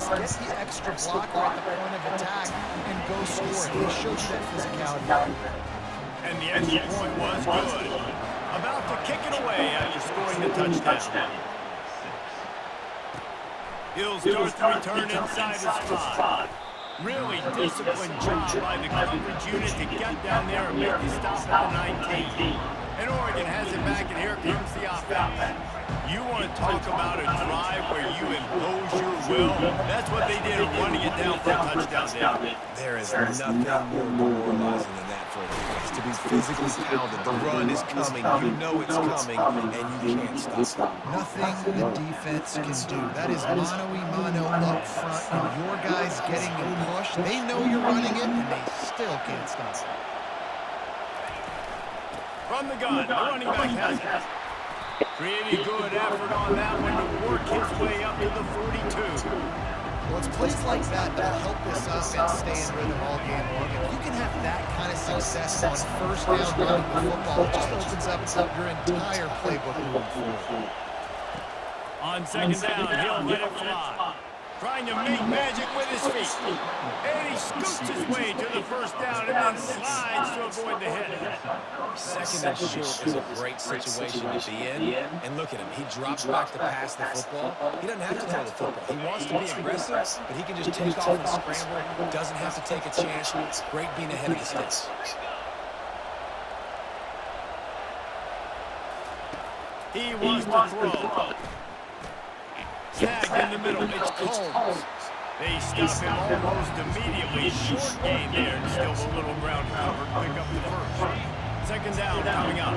guards, get the extra blocker at the point of attack, and go score it. They showed you that physicality. And the extra point was good. About to kick it away after scoring the touchdown. He'll start the return inside his spot. Really disciplined job by the coverage unit to get down there and make the stop at the 19. And Oregon has it back, and here comes the offense. You want to talk about a drive where you impose your will? That's what they did, running it down for a touchdown. There is nothing more demoralizing than that for a defense. To be physically pounded, the run is coming, you know it's coming, and you can't stop. Nothing the defense can do. That is mano-a-mano up front, and your guys getting in push. They know you're running it, and they still can't stop it. From the gun, the running back has it. Pretty good effort on that one to work his way up to the 42. Well, it's plays like that that'll help this offense stay in rhythm all game long. If you can have that kind of success on first down running the football, it just opens up your entire playbook moving forward. On second down, he'll let it fly. Trying to make magic with his feet. And he scoots his way to the first down and then slides to avoid the hit. Second and short is a great situation to be in. And look at him. He drops back to pass the football. He doesn't have to throw the football. He wants to be aggressive, but he can just take off and scramble. Doesn't have to take a chance. It's great being ahead of the sticks. He wants to throw. Tag in the middle, it's Combs. They stop him almost immediately. Short gain there, and still a little ground covered. Pick up the first. Second down coming up.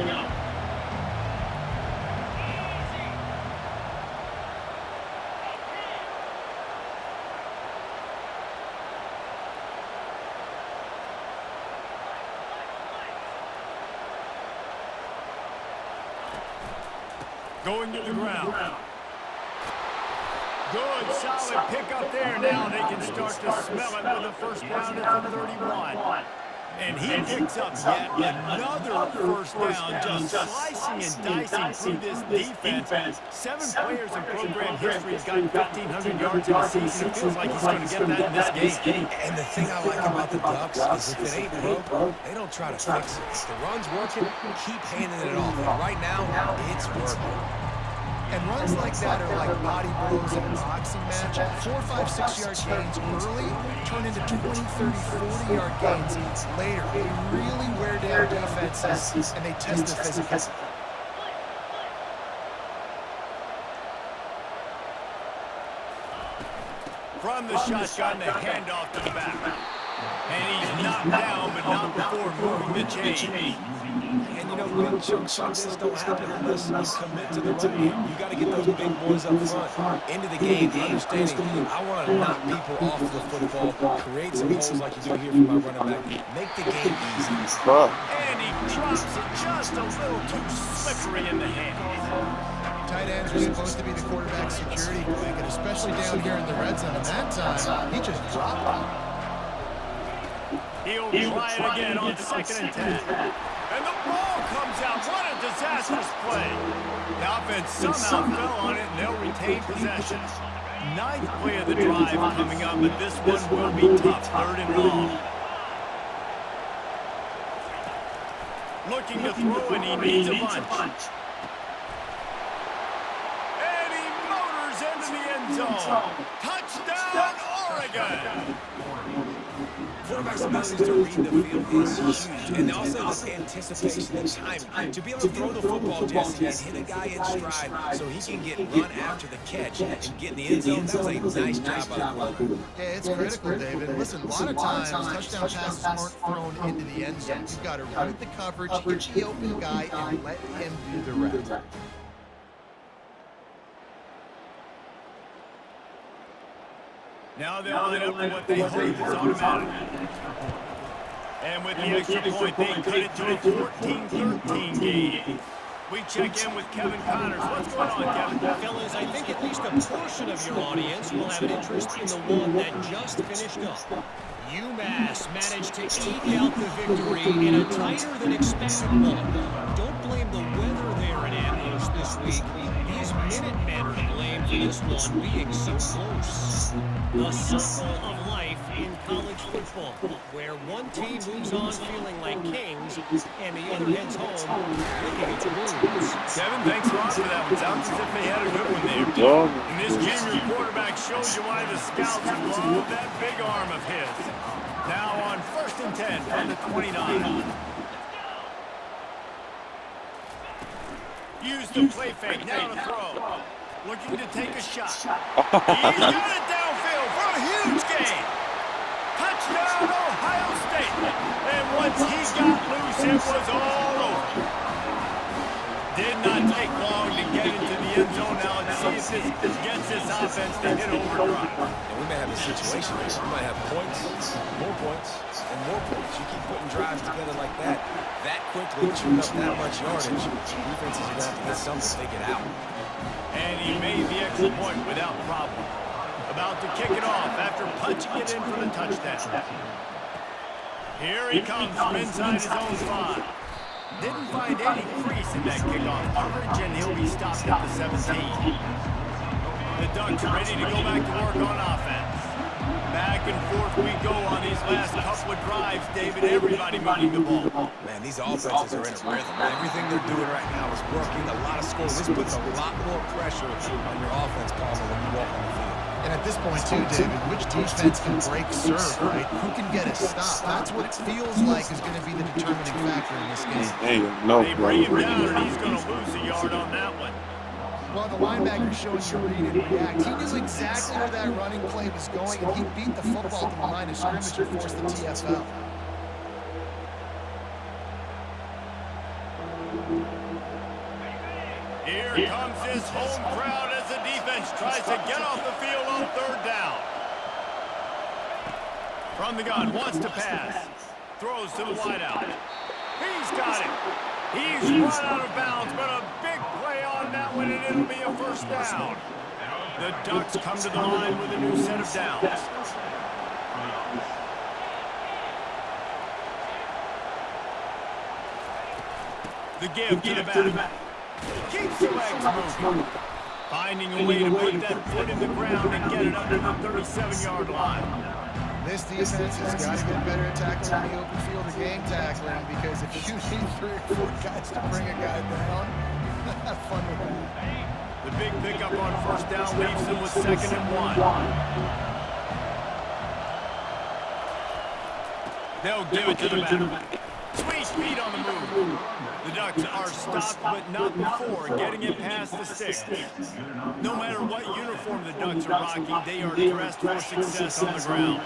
Going to the ground. Good, solid pickup there. Now they can start to smell it with a first down at the 31. And he picks up yet another first down, just slicing and dicing through this defense. 7 players in program history have gotten 1,500 yards in a season. It feels like he's going to get that in this game. And the thing I like about the Ducks is if it ain't broke, they don't try to fix it. If the run's working, keep handing it off. And right now, it's working. And runs like that are like body blows in a boxing match. 4, 5, 6 yard gains early turn into 20, 30, 40-yard gains later. They really wear down defenses, and they test their physicality. From the shotgun, the handoff to the back. And he's knocked down, but not before moving the chain. And you know, big chunks like this don't happen unless you commit to the run game. You got to get those big boys up front into the game, understanding I want to knock people off the football, create some holes like you do here from my running back, make the game easy. And he drops it just a little too slippery in the hands. Tight ends are supposed to be the quarterback security blanket, especially down here in the red zone. And that time, he just dropped it. He'll try it again on 2nd and 10. And the ball comes out. What a disastrous play. The offense somehow fell on it, and they'll retain possession. 9th play of the drive coming up, but this one will be tough. 3rd and long. Looking to throw, and he needs a bunch. And he motors into the end zone. Touchdown, Oregon. Quarterback's ability to read the field is huge, and also the anticipation and timing. To be able to throw the football, Jesse, and hit a guy in stride so he can get run after the catch and get in the end zone, that was a nice job by the quarterback. Yeah, it's critical, David. Listen, a lot of times, touchdown passes aren't thrown into the end zone. You've got to read the coverage, hit the open guy, and let him do the rest. Now they'll line up for what they hope is automatic. And with the extra point, they cut it to a 14-13 game. We check in with Kevin Connors. What's going on, Kevin? Fellas, I think at least a portion of your audience will have an interest in the one that just finished up. UMass managed to eke out the victory in a tighter than expected one. Don't blame the weather there in Amherst this week. These his Minutemen are to blame for this one being so close. The circle of life in college football, where one team moves on feeling like kings and the other heads home licking its wounds. Kevin, thanks a lot for that one. Sounds as if they had a good one there. Dog. And this junior quarterback shows you why the scouts love that big arm of his. Now on 1st and 10 from the 29. Use the play fake, now to throw. Looking to take a shot. He's got it downfield for a huge gain. Touchdown, Ohio State. And once he got loose, it was all over. Did not take long to get into the end zone. Now let's see if this gets this offense to hit overdrive. And we may have a situation here. We might have points, and more points. You keep putting drives together like that quickly, chewing up that much yardage, defenses are going to have to get something to take it out. And he made the extra point without problem. About to kick it off after punching it in for the touchdown. Here he comes from inside his own 5. Didn't find any crease in that kickoff coverage, and he'll be stopped at the 17. The Ducks ready to go back to work on offense. Back and forth we go on these last couple of drives, David. Everybody moving the ball. Man, these offenses are in a rhythm. Everything they're doing right now is working. A lot of scoring. This puts a lot more pressure on your offense, Palmer, when you walk on the field. And at this point, too, David, which defense can break serve, right? Who can get a stop? That's what it feels like is going to be the determining factor in this game. Hey, no, They bring him down, and he's going to lose a yard on that one. Well, the linebacker showing you read and react. He knew exactly where that running play was going, and he beat the football to the line of scrimmage and forced the TFL. Here comes this home crowd as the defense tries to get off the field on 3rd down. From the gun, wants to pass. Throws to the wideout. He's got it. He's run out of bounds, but a big play on that one, and it'll be a 1st down. The Ducks come to the line with a new set of downs. The give to the back. Keeps the legs moving. Finding a way to put that foot in the ground and get it up to the 37-yard line. This defense has got to get better at tackling in the open field or game tackling, because if you need 3 or 4 guys to bring a guy down, have fun with that. The big pickup on 1st down leaves them with 2nd and 1. They'll give it to the back. Sweet speed on the move. The Ducks are stopped, but not before getting it past the sticks. No matter what uniform the Ducks are rocking, they are dressed for success on the ground.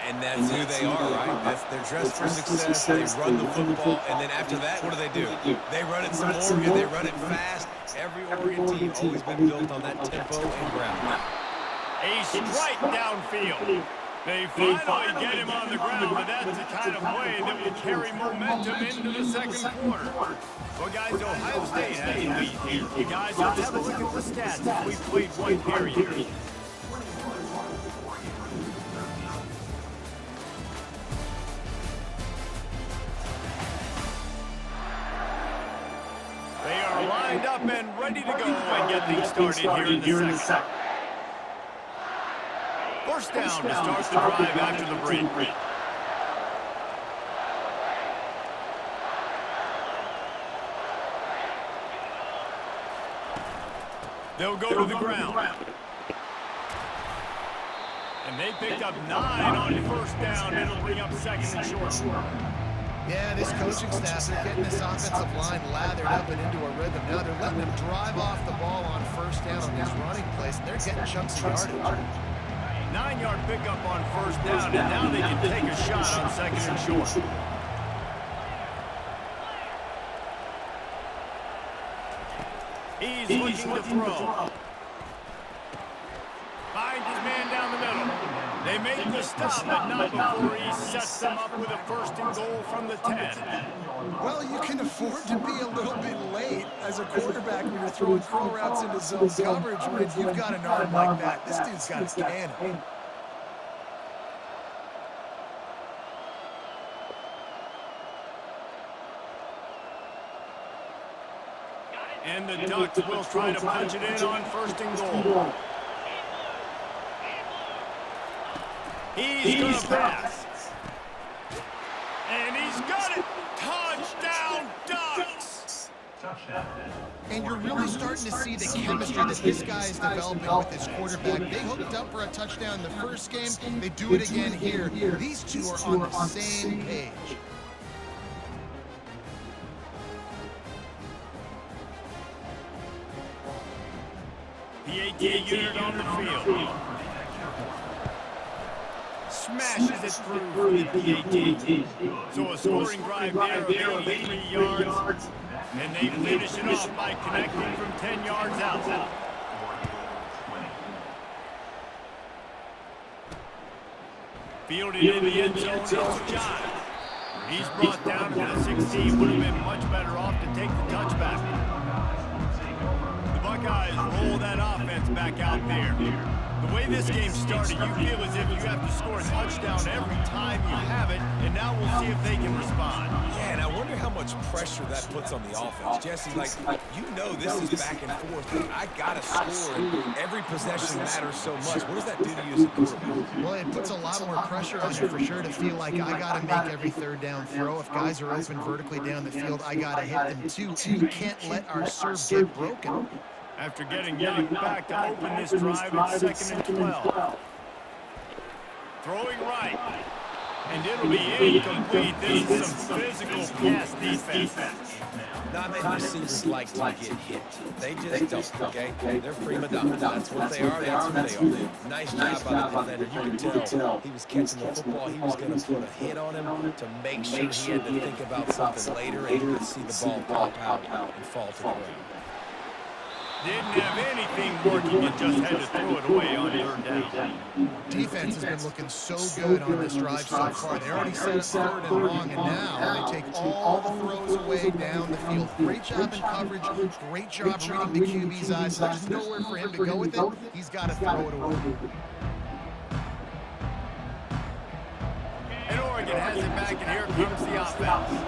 And that's who they are, right? They're dressed for success. They run the football, and then after that, what do? They run it some more, and they run it fast. Every Oregon team always been built on that tempo and ground. A strike downfield. They finally get him on the ground, but that's the kind of play that will carry momentum into the 2nd quarter. Well, guys, Ohio State has the lead here. You guys, let's have a look at the stats as we played one period. They are lined up and ready to go and get things started here in the 2nd. 1st down to start the drive after the break. They'll go to the ground. And they picked up 9 on 1st down. It'll bring up 2nd and short. Yeah, this coaching staff is getting this offensive line lathered up and into a rhythm. Now they're letting them drive off the ball on 1st down on these running plays, and they're getting chunks of yardage. 9-yard pickup on 1st down, and now they can take a shot on 2nd and short. He's looking to throw. Finds his man down the middle. They make the stop, but not before he sets them up with a 1st and goal from the 10. Well, you can afford to be a little bit late as a quarterback when you're throwing curl routes into zone coverage when you've got an arm like that. This dude's got a cannon. And the Ducks will try to punch it in on 1st and goal. He's going to pass. And he's got it. Touchdown, Ducks. And you're really starting to see the chemistry that this guy is developing with his quarterback. They hooked up for a touchdown in the first game. They do it again here. These two are on the same page. PAT unit on the field. Smashes it through for the PAT. So a scoring drive there of 83 yards. And they finish it off by connecting from 10 yards out. Fielded in the end zone is John. He's brought down to the 16. Would have been much better off to take the touchback. The Buckeyes roll that offense back out there. The way this game started, you feel as if you have to score a touchdown every time you have it, and now we'll see if they can respond. Yeah, and I wonder how much pressure that puts on the offense. Jesse, like, you know this is back and forth. Like, I got to score, and every possession matters so much. What does that do to you as a quarterback? Well, it puts a lot more pressure on you for sure to feel like I got to make every third down throw. If guys are open vertically down the field, I got to hit them too. And we can't let our serve get broken. After getting back to open this drive, it's 2nd and 12. Throwing right. And it'll be incomplete. This is some physical pass defense. Not many receivers like to get hit. They just don't, okay? They're prima donnas. That's what they are. That's who they are. Nice job by the defender. You can tell he was catching the football. He was going to put a hit on him to make sure he had to think about something later, and you could see the ball pop out and fall to the ground. Didn't have anything working, you just had to throw it away on 3rd down. Defense has been looking so good on this drive so far. They already set up 3rd and long, and now they take all the throws away down the field. Great job in coverage, great job reading the QB's eyes. There's nowhere for him to go with it. He's got to throw it away. And Oregon has it back, and here comes the offense.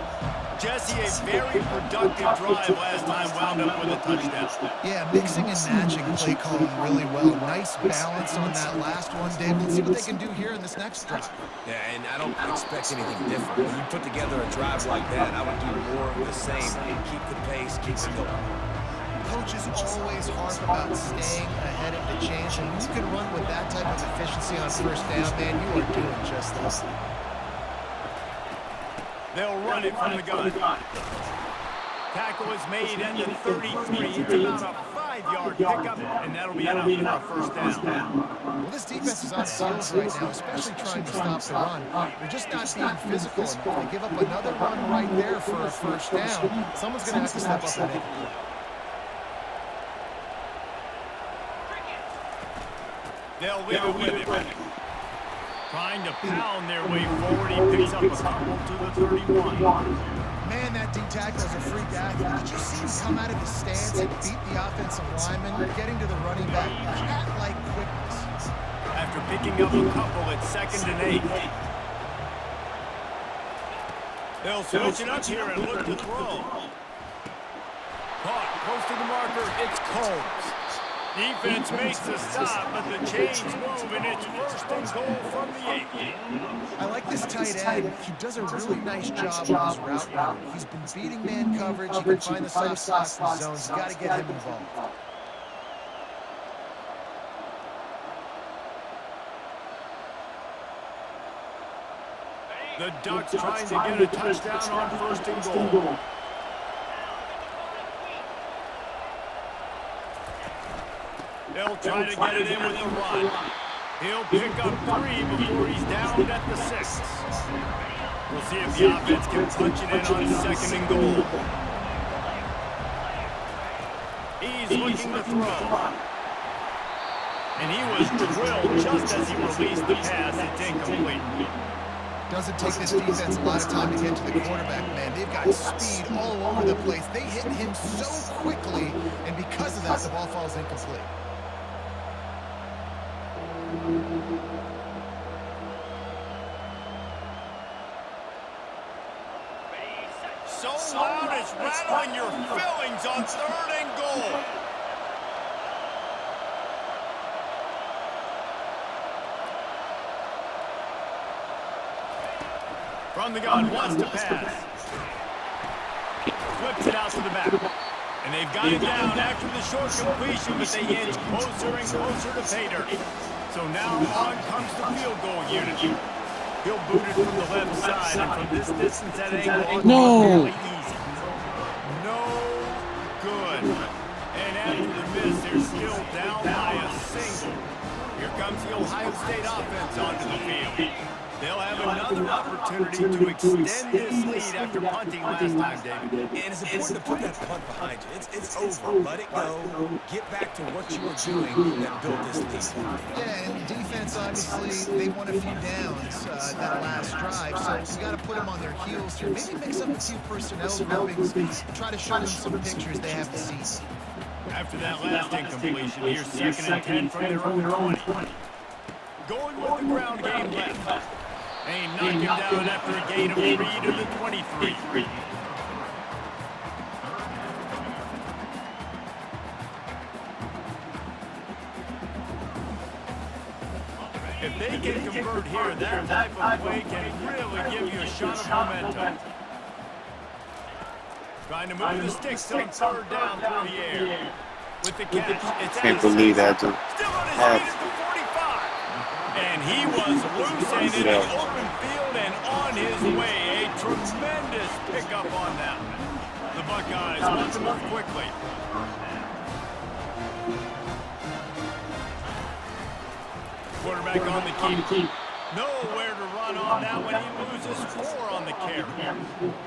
Jesse, a very productive drive last time, wound up with a touchdown. Yeah, mixing and matching play calling really well. Nice balance on that last one, Dave. Let's see what they can do here in this next drive. Yeah, and I don't expect anything different. When you put together a drive like that, I would do more of the same. Keep the pace, keep it going. Coaches always harp about staying ahead of the chains, and when you can run with that type of efficiency on 1st down, man, you are doing just this. They'll run it from the gun. Tackle is made at the 33. It's about a 5-yard pickup, and that'll be enough for a 1st down. Well, this defense is on heels right now, especially trying to stop the run. They're just not being physical enough. They give up another run right there for a 1st down. Someone's going to have to step up and make it. They'll leave it with it. Trying to pound their way forward. He picks up a couple to the 31. Man, that D-tackle is a freak athlete. Did you see him come out of his stance and beat the offensive lineman, getting to the running back? Cat-like quickness. After picking up a couple, it's 2nd and 8. They'll switch it up here and look to throw. Caught close to the marker. It's Combs. Defense makes the stop, but the chains move, and it's 1st and goal from the 8. I like this tight end. He does a really nice job on his route running. He's been beating man coverage. He can find the soft spots in the zones. You got to get him involved. The Ducks trying to get a touchdown on 1st and goal. They'll try to get it in with the run. He'll pick up 3 before he's down at the 6. We'll see if the offense can punch it in on 2nd and goal. He's looking to throw. And he was drilled just as he released the pass. It's incomplete. Doesn't take this defense a lot of time to get to the quarterback, man. They've got speed all over the place. They hit him so quickly, and because of that, the ball falls incomplete. So loud is rattling your fillings on 3rd and goal. From the gun, wants to pass. Flips it out to the back. And they've got it down after the short completion, but they inch closer and closer to pay dirt. So now on comes the field goal unit. He'll boot it from the left side, and from this distance, that angle No. fairly easy. No good. And after the miss, they're still down by a single. Here comes the Ohio State offense onto the field. They'll have another opportunity to extend this lead after punting last time, David. And it's important to put that punt behind you. It's over. Let it go. Get back to what you were doing that built this lead. Yeah, and defense, obviously, they won a few downs that last drive, so we got to put them on their heels here. Maybe mix up a few personnel groupings, try to show them some pictures they haven't seen. After that last incompletion, here's 2nd and 10 from their own 20. Going with the ground game left. They knock him down after a gain of 3 to the 23. If they can convert here, that type of play can really give you a shot of momentum. Trying to move the sticks on 3rd down through the air. With the catch, it's Can't believe that. still on his feet at the 45. And he was loose and in the open field and on his way. A tremendous pickup on that one. The Buckeyes want to move quickly. Quarterback on the keep. Nowhere to run on that one. He loses 4 on the carry.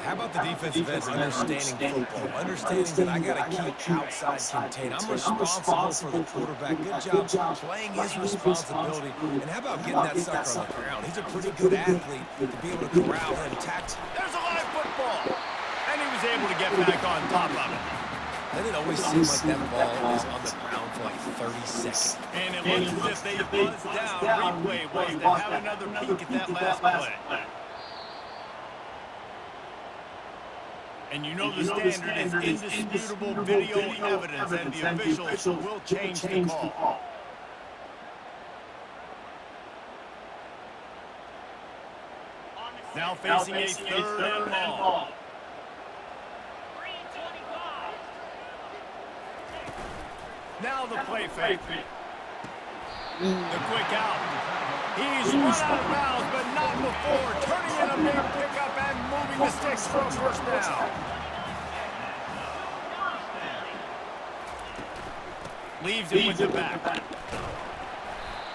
How about the defensive end understanding football? Understanding that I got to keep outside contained. I'm responsible for the quarterback. Good job playing his responsibility. And how about getting that sucker on the ground? He's a pretty good athlete to be able to corral him, tackle. There's a live football. And he was able to get back on top of it. Doesn't it always seem like that ball is on the ground for like 30 seconds? And it looks as if they buzzed down. Replay was to have another peek at that last play. And you know the standard is indisputable video evidence, and the officials will change the call. Now facing a 3rd and long. Now the play fake. The quick out. He's run out of bounds, but not before turning in a big pickup and moving the sticks for a 1st down. Leaves it with the back.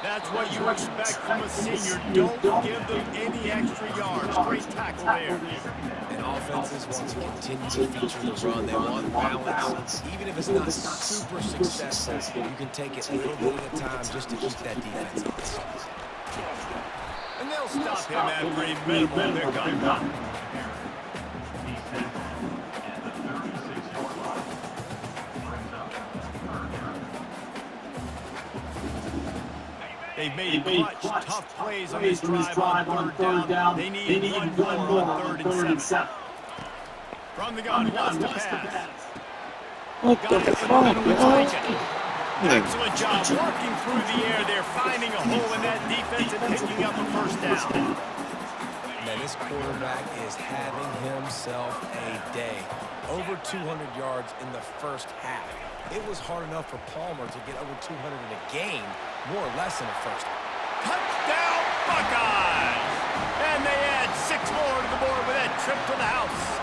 That's what you expect from a senior. Don't give them any extra yards. Great tackle there. And offenses want to continue to feature the run. They want balance. Even if it's not super successful, you can take it a little bit at a time just to keep that defense honest. And they'll stop him after a minimal pickup. They've made clutch, tough plays on this drive on 3rd down. They need one more on 3rd and 7. From the gun, wants to pass. What the fuck, yo? Excellent job working through the air. They're finding a hole in that defense and picking up a 1st down. Man, this quarterback is having himself a day. Over 200 yards in the 1st half. It was hard enough for Palmer to get over 200 in a game, more or less in the 1st. Touchdown, Buckeyes! And they add 6 more to the board with that trip to the house.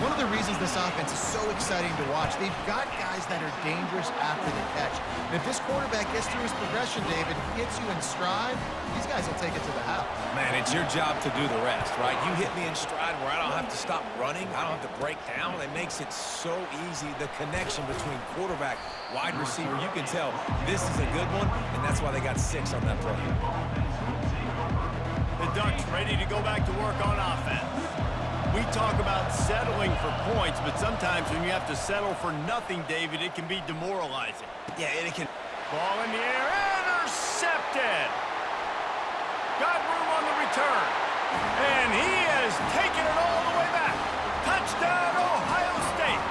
One of the reasons this offense is so exciting to watch, they've got guys that are dangerous after the catch. And if this quarterback gets through his progression, David, hits you in stride, these guys will take it to the house. Man, it's your job to do the rest, right? You hit me in stride where I don't have to stop running. I don't have to break down. It makes it so easy. The connection between quarterback, wide receiver, you can tell this is a good one, and that's why they got 6 on that play. The Ducks ready to go back to work on offense. We talk about settling for points, but sometimes when you have to settle for nothing, David, it can be demoralizing. Yeah, and it can. Ball in the air, intercepted. Got room on the return. And he has taken it all the way back. Touchdown, Ohio State!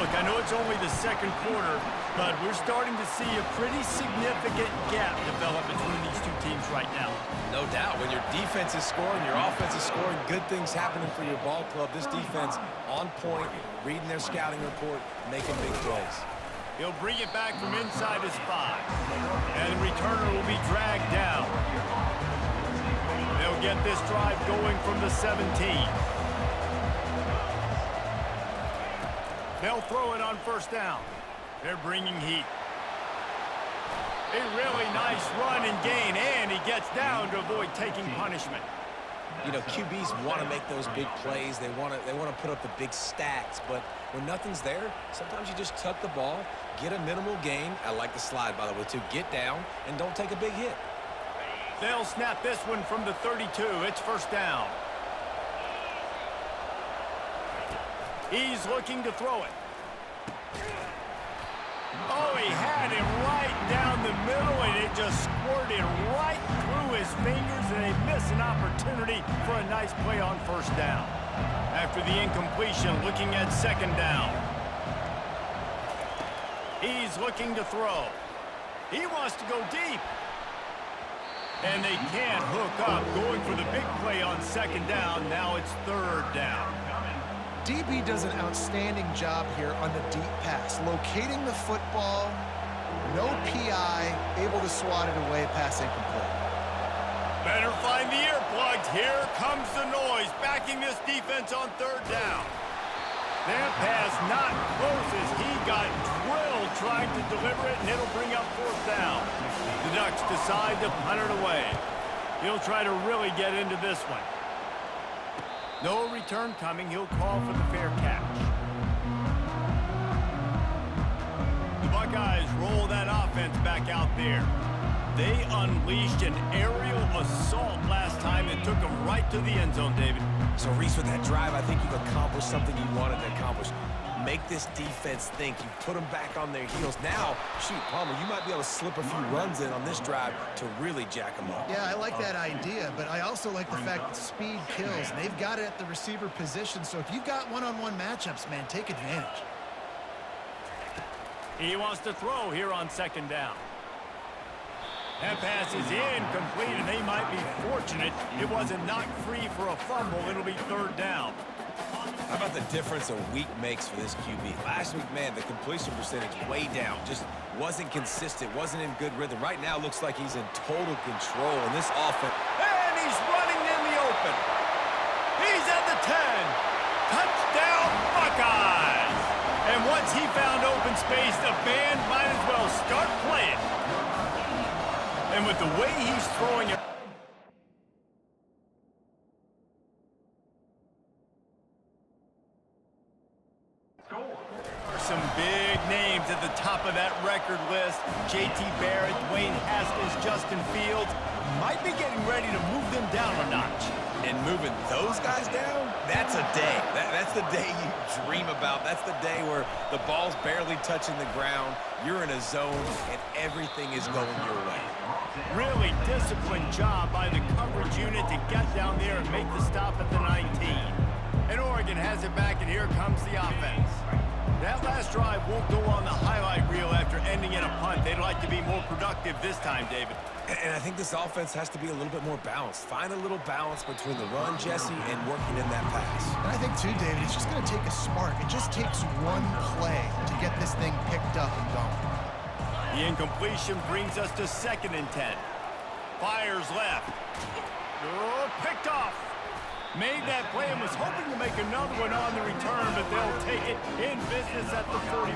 Look, I know it's only the second quarter, but we're starting to see a pretty significant gap develop between these two teams right now. No doubt. When your defense is scoring, your offense is scoring, good things happening for your ball club. This defense on point, reading their scouting report, making big plays. He'll bring it back from inside his 5. And the returner will be dragged down. They'll get this drive going from the 17. They'll throw it on first down. They're bringing heat. A really nice run and gain, and he gets down to avoid taking punishment. You know, QBs want to make those big plays. They want to put up the big stats, but when nothing's there, sometimes you just tuck the ball, get a minimal gain. I like the slide, by the way, too. Get down and don't take a big hit. They'll snap this one from the 32. It's first down. He's looking to throw it. Oh, he had him right down the middle, and it just squirted right through his fingers, and they miss an opportunity for a nice play on first down. After the incompletion, looking at second down. He's looking to throw. He wants to go deep. And they can't hook up, going for the big play on second down. Now it's third down. DB does an outstanding job here on the deep pass, locating the football, no PI, able to swat it away, pass incomplete. Better find the earplugs. Here comes the noise, backing this defense on third down. That pass not close as he got drilled trying to deliver it, and it'll bring up fourth down. The Ducks decide to punt it away. He'll try to really get into this one. No return coming. He'll call for the fair catch. The Buckeyes roll that offense back out there. They unleashed an aerial assault last time that took them right to the end zone, David. So, Reese, with that drive, I think you've accomplished something you wanted to accomplish. Make this defense think. You put them back on their heels. Now, shoot, Palmer, you might be able to slip a few runs in on this drive to really jack them up. Yeah, I like that idea, but I also like the fact that speed kills. They've got it at the receiver position, so if you've got one-on-one matchups, man, take advantage. He wants to throw here on second down. That pass is incomplete, and they might be fortunate it wasn't knocked free for a fumble. It'll be third down. How about the difference a week makes for this QB? Last week, man, the completion percentage way down. Just wasn't consistent, wasn't in good rhythm. Right now, looks like he's in total control in this offense. And he's running in the open. He's at the 10. Touchdown, Buckeyes. And once he found open space, the band might as well start playing. And with the way he's throwing it, some big names at the top of that record list. J.T. Barrett, Dwayne Haskins, Justin Fields might be getting ready to move them down a notch. And moving those guys down, that's a day. That's the day you dream about. That's the day where the ball's barely touching the ground, you're in a zone, and everything is going your way. Really disciplined job by the coverage unit to get down there and make the stop at the 19. And Oregon has it back, and here comes the offense. That last drive won't go on the highlight reel after ending in a punt. They'd like to be more productive this time, David. And I think this offense has to be a little bit more balanced. Find a little balance between the run, Jesse, and working in that pass. And I think, too, David, it's just going to take a spark. It just takes one play to get this thing picked up and going. The incompletion brings us to 2nd and 10. Fires left. Oh, picked off. Made that play and was hoping to make another one on the return, but they'll take it in business at the 41.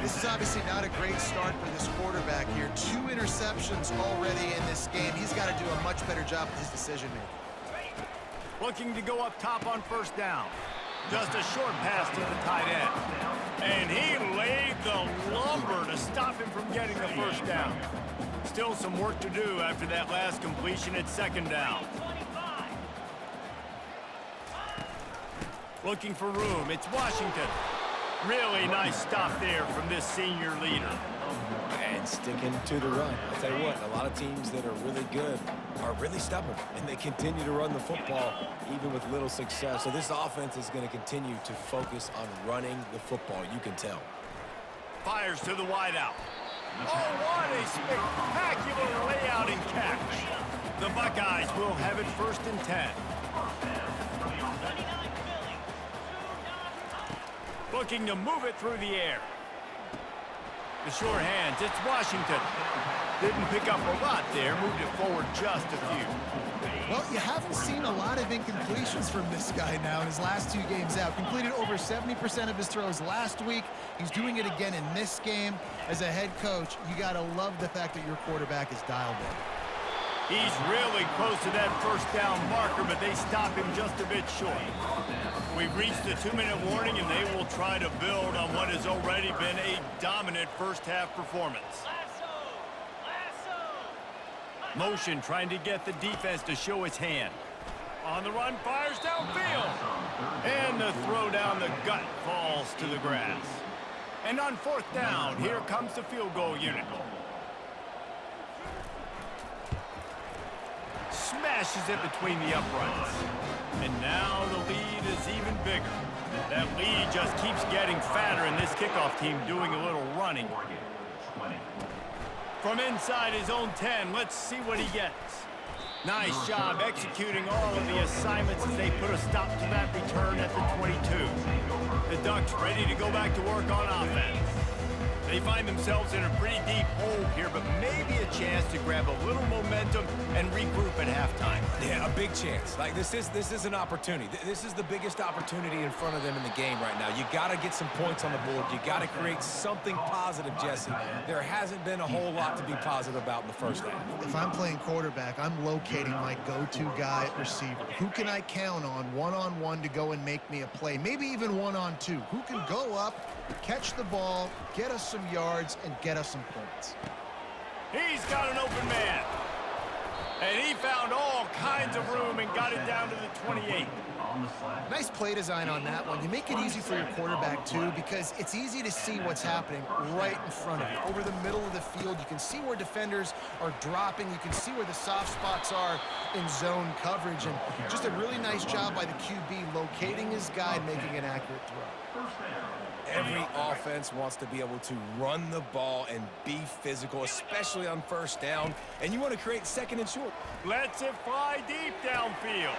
This is obviously not a great start for this quarterback here. 2 interceptions already in this game. He's got to do a much better job with his decision-making. Looking to go up top on first down. Just a short pass to the tight end. And he laid the lumber to stop him from getting the first down. Still some work to do after that last completion at 2nd down. Looking for room. It's Washington. Really nice stop there from this senior leader. And sticking to the run. I'll tell you what, a lot of of teams that are really good are really stubborn, and they continue to run the football even with little success. So this offense is going to continue to focus on running the football. You can tell. Fires to the wideout. Oh, what a spectacular layout and catch. The Buckeyes will have it 1st and 10. Looking to move it through the air. The short hands, it's Washington. Didn't pick up a lot there, moved it forward just a few. Well, you haven't seen a lot of incompletions from this guy now in his last 2 games out. Completed over 70% of his throws last week. He's doing it again in this game. As a head coach, you got to love the fact that your quarterback is dialed in. He's really close to that 1st down marker, but they stop him just a bit short. We've reached the 2-minute warning, and they will try to build on what has already been a dominant first-half performance. Motion trying to get the defense to show its hand. On the run, fires downfield. And the throw down the gut falls to the grass. And on 4th down, here comes the field goal unit. Smashes it between the uprights. And now the lead is even bigger. That lead just keeps getting fatter, and this kickoff team doing a little running. From inside his own 10, let's see what he gets. Nice job executing all of the assignments as they put a stop to that return at the 22. The Ducks ready to go back to work on offense. They find themselves in a pretty deep hole here, but maybe a chance to grab a little momentum and regroup at halftime. Yeah, a big chance. Like this is an opportunity. This is the biggest opportunity in front of them in the game right now. You got to get some points on the board. You got to create something positive, Jesse. There hasn't been a whole lot to be positive about in the first half. If I'm playing quarterback, I'm locating my go-to guy at receiver. Who can I count on one-on-one to go and make me a play? Maybe even one-on-two. Who can go up, catch the ball, get us some yards, and get us some points? He's got an open man. And he found all kinds of room and got it down to the 28. Nice play design on that one. You make it easy for your quarterback, too, because it's easy to see what's happening right in front of you. Over the middle of the field, you can see where defenders are dropping. You can see where the soft spots are in zone coverage. And just a really nice job by the QB locating his guy and making an accurate throw. Every offense wants to be able to run the ball and be physical, especially on 1st down, and you want to create 2nd and short. Lets it fly deep downfield.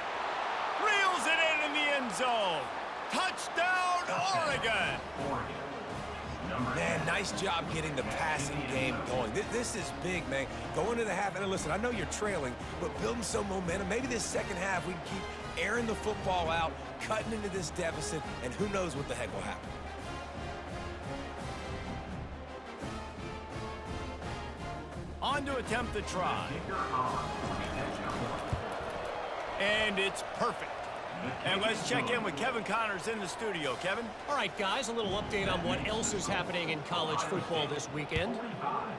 Reels it in the end zone. Touchdown, Oregon. Man, nice job getting the passing game going. This is big, man. Going to the half, and listen, I know you're trailing, but building some momentum. Maybe this 2nd half we can keep airing the football out, cutting into this deficit, and who knows what the heck will happen. On to attempt the try. And it's perfect. And let's check in with Kevin Connors in the studio. Kevin? All right, guys, a little update on what else is happening in college football this weekend.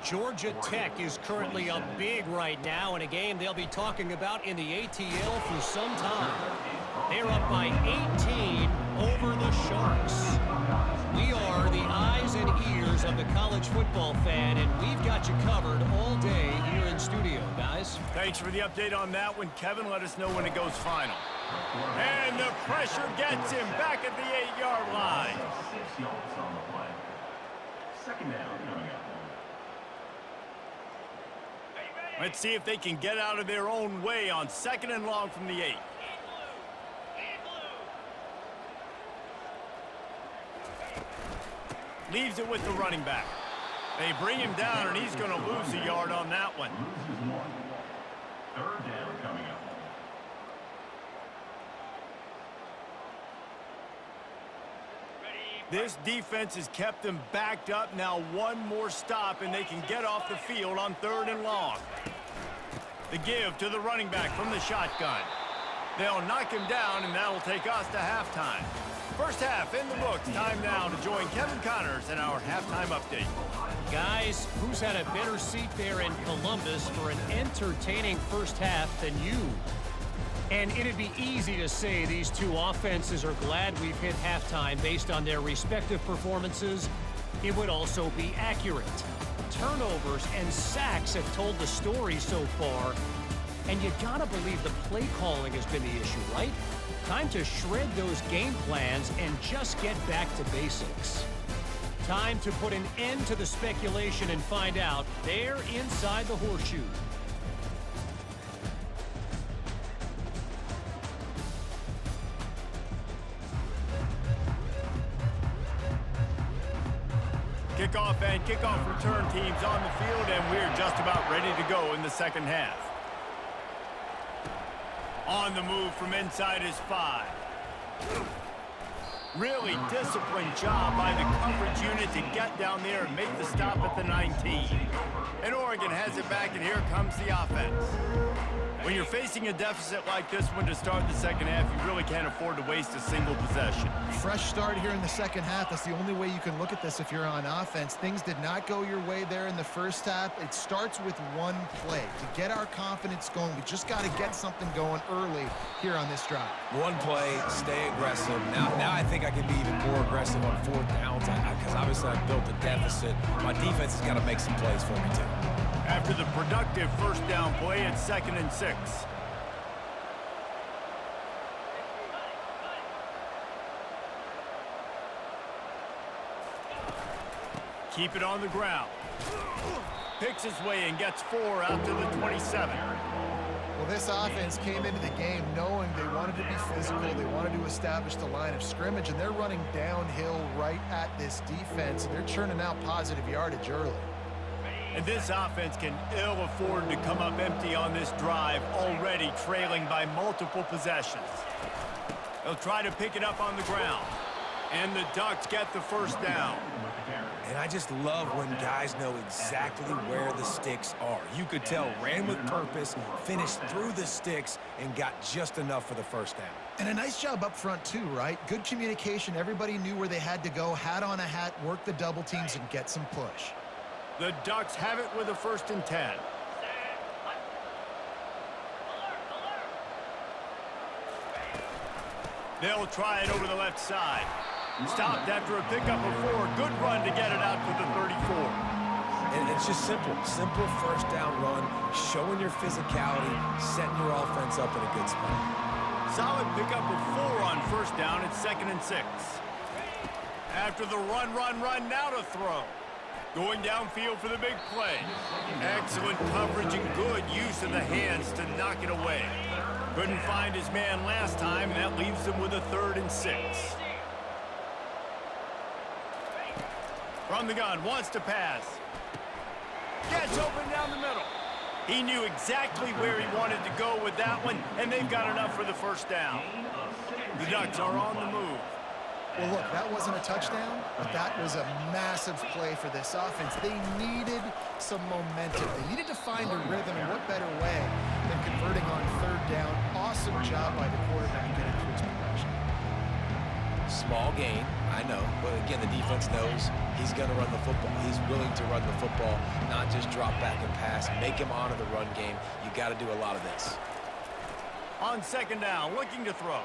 Georgia Tech is currently up big right now in a game they'll be talking about in the ATL for some time. They're up by 18 over the Sharks. We are the eyes and ears of the college football fan, and we've got you covered all day here in studio, guys. Thanks for the update on that one, Kevin. Let us know when it goes final. And the pressure gets him back at the 8-yard line. 6 yards on the play. 2nd down coming up. Let's see if they can get out of their own way on 2nd and long from the 8. Leaves it with the running back. They bring him down, and he's going to lose a yard on that one. Loses 1. 3rd down coming up. This defense has kept them backed up. Now one more stop, and they can get off the field on 3rd and long. The give to the running back from the shotgun. They'll knock him down, and that'll take us to halftime. First half in the books. Time now to join Kevin Connors in our halftime update. Guys, who's had a better seat there in Columbus for an entertaining first half than you? And it'd be easy to say these two offenses are glad we've hit halftime based on their respective performances. It would also be accurate. turnovers and sacks have told the story so far. And you gotta believe the play calling has been the issue, right? Time to shred those game plans and just get back to basics. Time to put an end to the speculation and find out they're inside the horseshoe. Kickoff and kickoff return teams on the field, and we're just about ready to go in the second half. On the move from inside his 5. Really disciplined job by the coverage unit to get down there and make the stop at the 19. And Oregon has it back, and here comes the offense. When you're facing a deficit like this one to start the second half, you really can't afford to waste a single possession. Fresh start here in the second half. That's the only way you can look at this if you're on offense. Things did not go your way there in the first half. It starts with one play. To get our confidence going, we just got to get something going early here on this drive. One play, stay aggressive. Now I think I can be even more aggressive on fourth downs because obviously I've built a deficit. My defense has got to make some plays for me too. After the productive first down play, it's 2nd and 6. Keep it on the ground. Picks his way and gets 4 out to the 27. Well, this offense came into the game knowing they wanted to be physical. They wanted to establish the line of scrimmage, and they're running downhill right at this defense. And they're churning out positive yardage early. And this offense can ill afford to come up empty on this drive, already trailing by multiple possessions. They'll try to pick it up on the ground. And the Ducks get the first down. And I just love when guys know exactly where the sticks are. You could tell ran with purpose, finished through the sticks, and got just enough for the first down. And a nice job up front too, right? Good communication. Everybody knew where they had to go, hat on a hat, work the double teams, and get some push. The Ducks have it with a 1st and 10. They'll try it over the left side. Stopped after a pickup of 4. Good run to get it out to the 34. And it's just simple first down run, showing your physicality, setting your offense up in a good spot. Solid pickup of 4 on first down. It's 2nd and 6. After the run, now to throw. Going downfield for the big play. Excellent coverage and good use of the hands to knock it away. Couldn't find his man last time, and that leaves him with a 3rd and 6. From the gun, wants to pass. Gets open down the middle. He knew exactly where he wanted to go with that one, and they've got enough for the first down. The Ducks are on the move. Well, look, that wasn't a touchdown, but that was a massive play for this offense. They needed some momentum. They needed to find a rhythm, and what better way than converting on 3rd down. Awesome job by the quarterback getting through his progression. Small gain, I know, but again, the defense knows he's going to run the football. He's willing to run the football, not just drop back and pass, make him honor the run game. You got to do a lot of this. On 2nd down, looking to throw.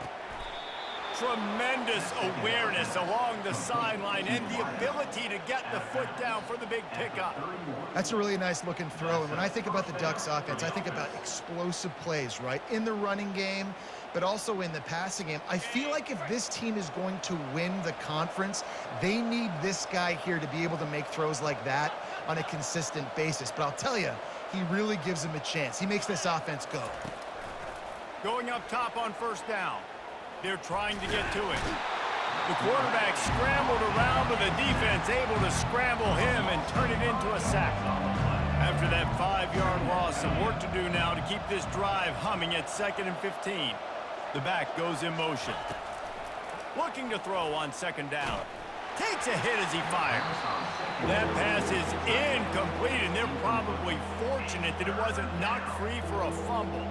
Tremendous awareness along the sideline and the ability to get the foot down for the big pickup. That's a really nice looking throw. And when I think about the Ducks offense, I think about explosive plays, right? In the running game, but also in the passing game. I feel like if this team is going to win the conference, they need this guy here to be able to make throws like that on a consistent basis. But I'll tell you, he really gives them a chance. He makes this offense go. Going up top on first down. They're trying to get to it. The quarterback scrambled around, but the defense able to scramble him and turn it into a sack. After that 5-yard loss, some work to do now to keep this drive humming at 2nd and 15. The back goes in motion. Looking to throw on 2nd down. Takes a hit as he fires. That pass is incomplete, and they're probably fortunate that it wasn't knocked free for a fumble.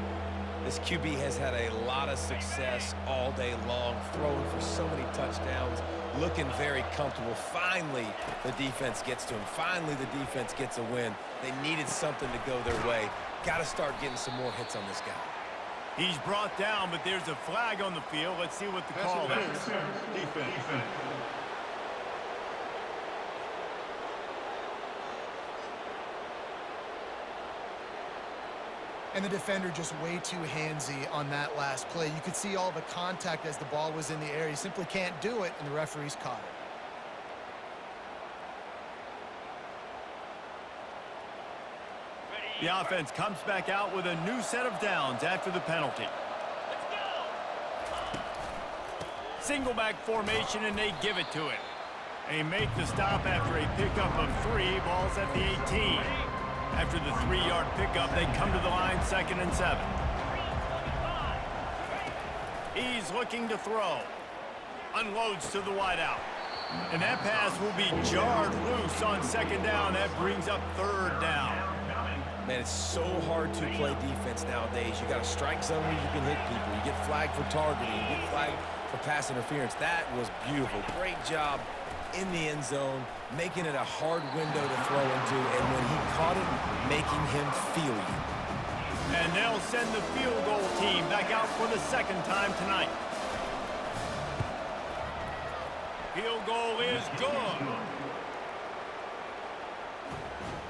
This QB has had a lot of success all day long, throwing for so many touchdowns, looking very comfortable. Finally, the defense gets to him. Finally, the defense gets a win. They needed something to go their way. Got to start getting some more hits on this guy. He's brought down, but there's a flag on the field. Let's see what the call is. And the defender just way too handsy on that last play. You could see all the contact as the ball was in the air. He simply can't do it, and the referee's caught it. The offense comes back out with a new set of downs after the penalty. Single back formation, and they give it to it. They make the stop after a pickup of 3 balls at the 18. After the 3-yard pickup, they come to the line 2nd and 7. He's looking to throw. Unloads to the wideout. And that pass will be jarred loose on 2nd down. That brings up 3rd down. Man, it's so hard to play defense nowadays. You got a strike zone where you can hit people. You get flagged for targeting. You get flagged for pass interference. That was beautiful. Great job in the end zone, making it a hard window to throw into, and when he caught it, making him feel you. And they'll send the field goal team back out for the 2nd time tonight. Field goal is good.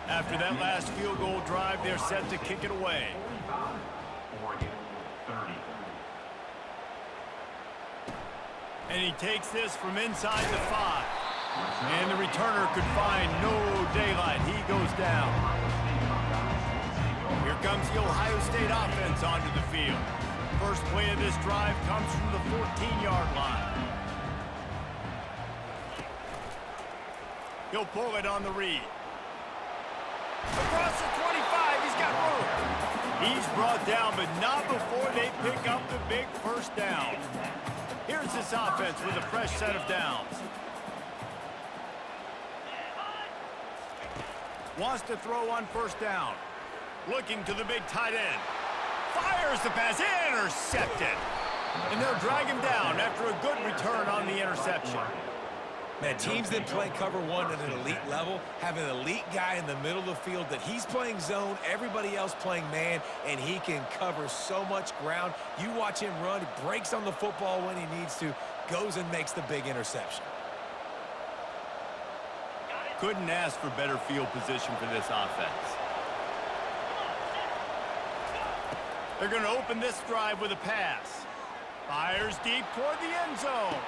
After that last field goal drive, they're set to kick it away. Oregon, 30. And he takes this from inside the 5. And the returner could find no daylight. He goes down. Here comes the Ohio State offense onto the field. First play of this drive comes from the 14-yard line. He'll pull it on the read. Across the 25, he's got room. He's brought down, but not before they pick up the big 1st down. Here's this offense with a fresh set of downs. Wants to throw on 1st down. Looking to the big tight end. Fires the pass, intercepted. And they'll drag him down after a good return on the interception. Man, teams that play cover 1 at an elite level have an elite guy in the middle of the field that he's playing zone, everybody else playing man, and he can cover so much ground. You watch him run, he breaks on the football when he needs to, goes and makes the big interception. Couldn't ask for better field position for this offense. They're going to open this drive with a pass. Fires deep toward the end zone.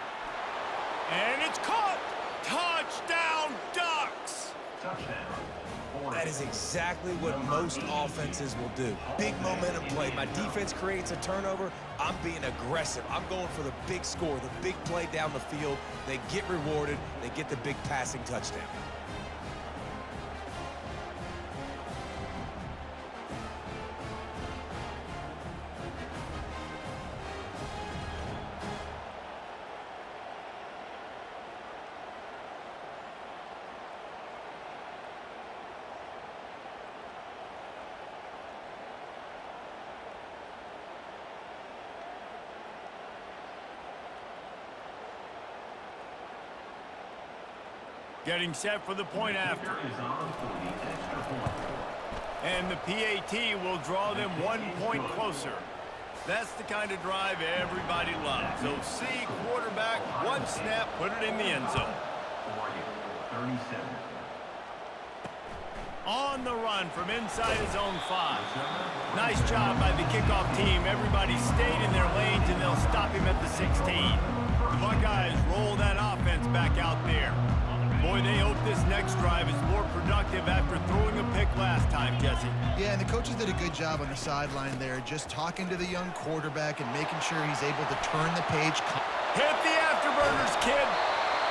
And it's caught! Touchdown, Ducks! Touchdown. That is exactly what most offenses will do. Big momentum play. My defense creates a turnover. I'm being aggressive. I'm going for the big score, the big play down the field. They get rewarded. They get the big passing touchdown. Getting set for the point after. And the PAT will draw them 1 point closer. That's the kind of drive everybody loves. So see quarterback, 1 snap, put it in the end zone. Oregon, 37. On the run from inside his own 5. Nice job by the kickoff team. Everybody stayed in their lanes, and they'll stop him at the 16. The Buckeyes roll that offense back out there. Boy, they hope this next drive is more productive after throwing a pick last time, Jesse. Yeah, and the coaches did a good job on the sideline there, just talking to the young quarterback and making sure he's able to turn the page. Hit the afterburners, kid.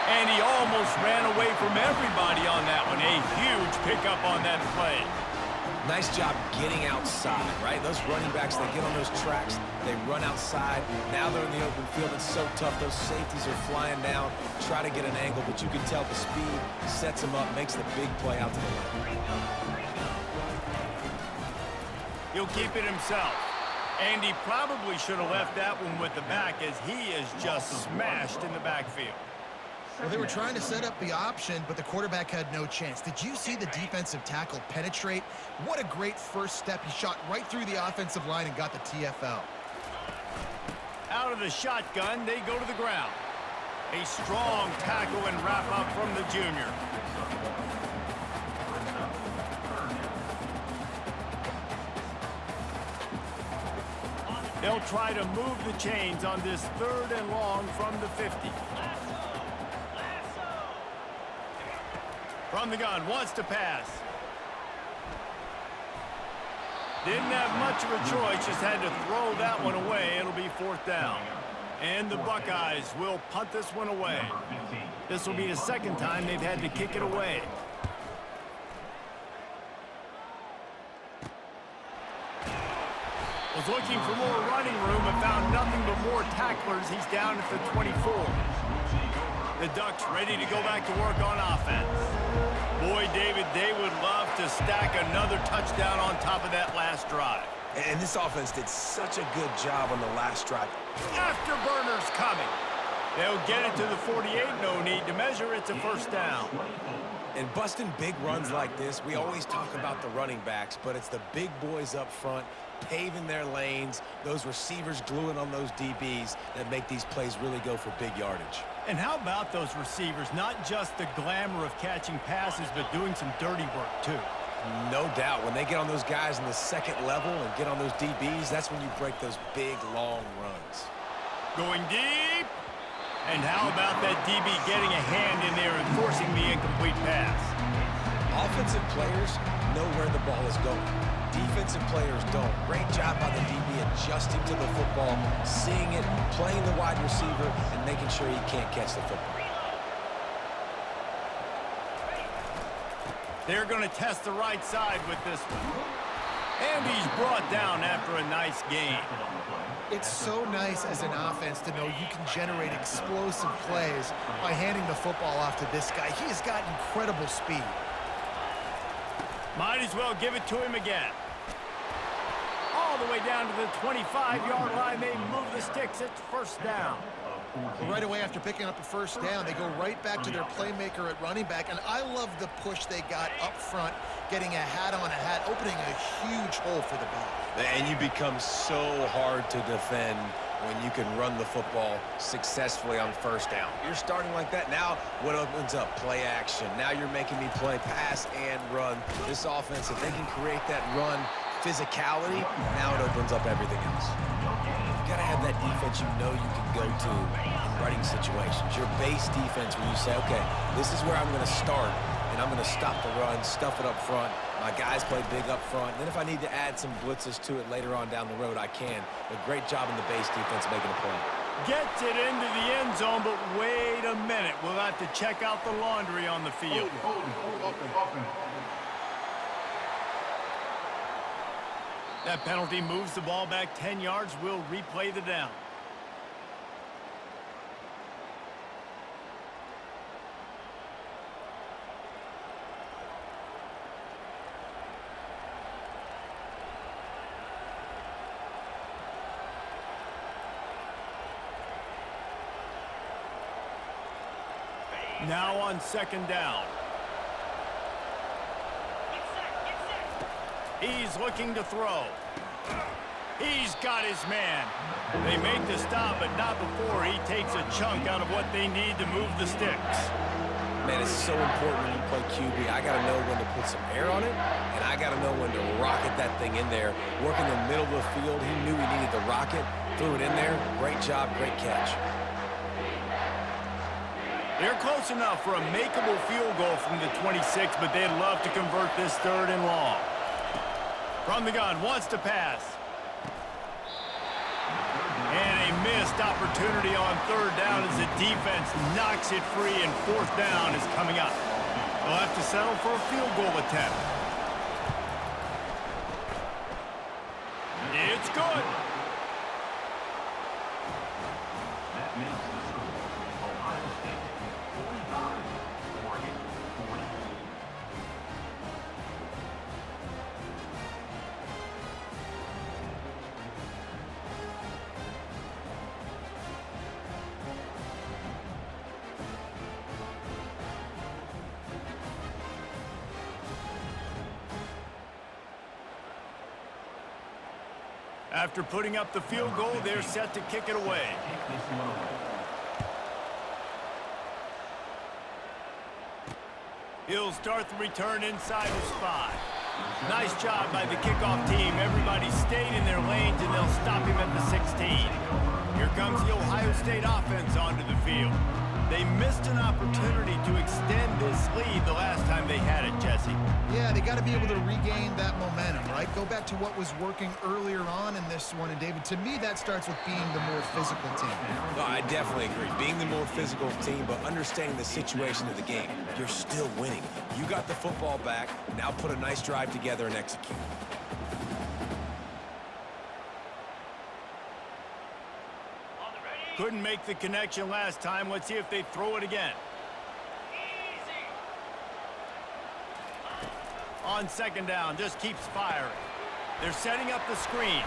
And he almost ran away from everybody on that one. A huge pickup on that play. Nice job getting outside, right? Those running backs, they get on those tracks, they run outside. Now they're in the open field. It's so tough. Those safeties are flying down, try to get an angle, but you can tell the speed sets them up, makes the big play out to the left. He'll keep it himself. And he probably should have left that one with the back, as he is just smashed in the backfield. Well, they were trying to set up the option, but the quarterback had no chance. Did you see the defensive tackle penetrate? What a great first step. He shot right through the offensive line and got the TFL. Out of the shotgun, they go to the ground. A strong tackle and wrap up from the junior. They'll try to move the chains on this 3rd and long from the 50. From the gun, wants to pass. Didn't have much of a choice, just had to throw that one away. It'll be 4th down. And the Buckeyes will punt this one away. This will be the 2nd time they've had to kick it away. Was looking for more running room and found nothing but more tacklers. He's down at the 24. The Ducks ready to go back to work on offense. Boy, David, they would love to stack another touchdown on top of that last drive. And this offense did such a good job on the last drive. Afterburners coming. They'll get it to the 48. No need to measure. It's a 1st down. And busting big runs like this, we always talk about the running backs, but it's the big boys up front paving their lanes, those receivers gluing on those DBs that make these plays really go for big yardage. And how about those receivers? Not just the glamour of catching passes, but doing some dirty work, too. No doubt. When they get on those guys in the 2nd level and get on those DBs, that's when you break those big, long runs. Going deep. And how about that DB getting a hand in there and forcing the incomplete pass? Offensive players know where the ball is going. Defensive players don't. Great job by the DB adjusting to the football, seeing it, playing the wide receiver, and making sure he can't catch the football. They're going to test the right side with this one. And he's brought down after a nice gain. It's so nice as an offense to know you can generate explosive plays by handing the football off to this guy. He has got incredible speed. Might as well give it to him again. All the way down to the 25-yard line. They move the sticks. It's 1st down. Well, right away after picking up a 1st down, they go right back to their playmaker at running back. And I love the push they got up front, getting a hat on a hat, opening a huge hole for the ball. And you become so hard to defend when you can run the football successfully on 1st down. You're starting like that. Now what opens up? Play action. Now you're making me play pass and run. This offense, if they can create that run physicality, now it opens up everything else. You've got to have that defense you know you can go to in running situations. Your base defense when you say, okay, this is where I'm going to start, and I'm going to stop the run, stuff it up front. My guys play big up front. And then if I need to add some blitzes to it later on down the road, I can. But great job in the base defense making a play. Gets it into the end zone, but wait a minute. We'll have to check out the laundry on the field. That penalty moves the ball back 10 yards. We'll replay the down. Now on 2nd down. He's looking to throw. He's got his man. They make the stop, but not before he takes a chunk out of what they need to move the sticks. Man, it's so important when you play QB. I got to know when to put some air on it, and I got to know when to rocket that thing in there. Work in the middle of the field. He knew he needed the rocket. Threw it in there. Great job, great catch. They're close enough for a makeable field goal from the 26, but they'd love to convert this 3rd and long. From the gun, wants to pass. And a missed opportunity on 3rd down as the defense knocks it free, and 4th down is coming up. They'll have to settle for a field goal attempt. It's good. That makes the score Ohio State 45, Oregon 40. After putting up the field goal, they're set to kick it away. Take this one away. He'll start the return inside his 5. Nice job by the kickoff team. Everybody stayed in their lane. lanes, and they'll stop him at the 16. Here comes the Ohio State offense onto the field. They missed an opportunity to extend this lead the last time they had it, Jesse. Yeah, they got to be able to regain that momentum, right? Go back to what was working earlier on in this one. And, David, to me, that starts with being the more physical team. No, I definitely agree. Being the more physical team, but understanding the situation of the game. You're still winning. You got the football back. Now put a nice drive together and execute. Couldn't make the connection last time. Let's see if they throw it again. On second down, just keeps firing. They're setting up the screen.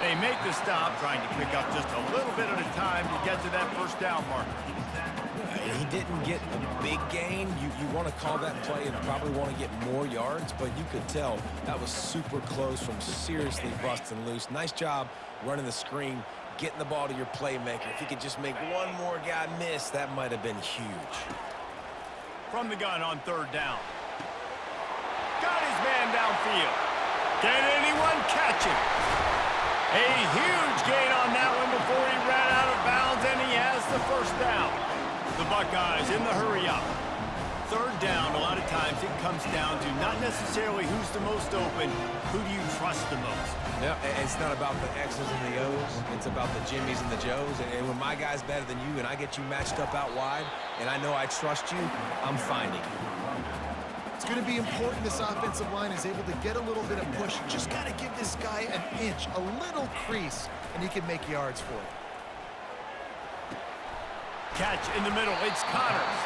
They make the stop, trying to pick up just a little bit at a time to get to that first down marker. He didn't get a big gain. You want to call that play and probably want to get more yards, but you could tell that was super close from seriously busting loose. Nice job running the screen, getting the ball to your playmaker. If he could just make one more guy miss, that might have been huge. From the gun on third down. Got his man downfield. Can anyone catch him? A huge gain on that one before he ran out of bounds, and he has the first down. The Buckeyes in the hurry up. Third down, a lot of times it comes down to not necessarily who's the most open, who do you trust the most? No, it's not about the X's and the O's. It's about the Jimmies and the Joes. And when my guy's better than you and I get you matched up out wide, and I know I trust you, I'm finding you. It's going to be important this offensive line is able to get a little bit of push. Just got to give this guy an inch, a little crease, and he can make yards for it. Catch in the middle. It's Connors.